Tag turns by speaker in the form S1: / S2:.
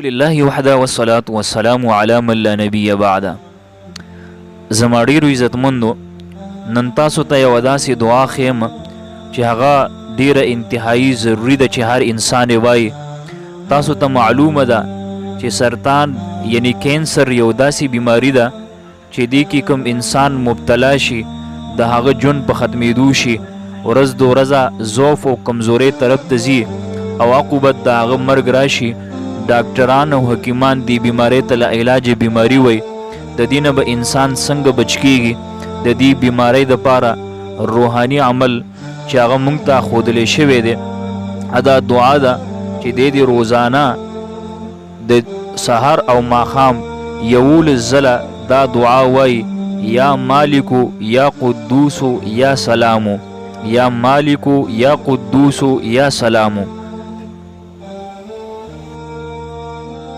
S1: لله وحده والصلاة والسلام على من لا نبي بعد. زما ډیرو عزتمندو، نن تاسو ته یوه داسې دعا ښیم چې هغه ډیره انتهایی ضروري ده چې هر انسان یې وایي. تاسو ته معلومه ده چې سرطان یعنی کینسر یو داسې بیماری ده چې دې کې کوم انسان مبتلا شي د هغه ژوند په ختمېدو شي، ورځ د ورځه ضعف او کمزورۍ طرف ته ځي او عقوبت د هغه مرګ راشي. ډاکټران او حکیمان دې بیمارۍ ته له علاج بیماری وایي. د دې نه به انسان څنګه بچ کیږي؟ د دې بیمارۍ دپاره روحاني عمل چې هغه موږ ته ښودلی شوی دی، دا دعا ده چې دې روزانه د سحر او ماښام 11 ځله دا دعا وایي: یا مالکو یا قدوسو یا سلامو، یا مالکو یا قدوسو یا سلامو.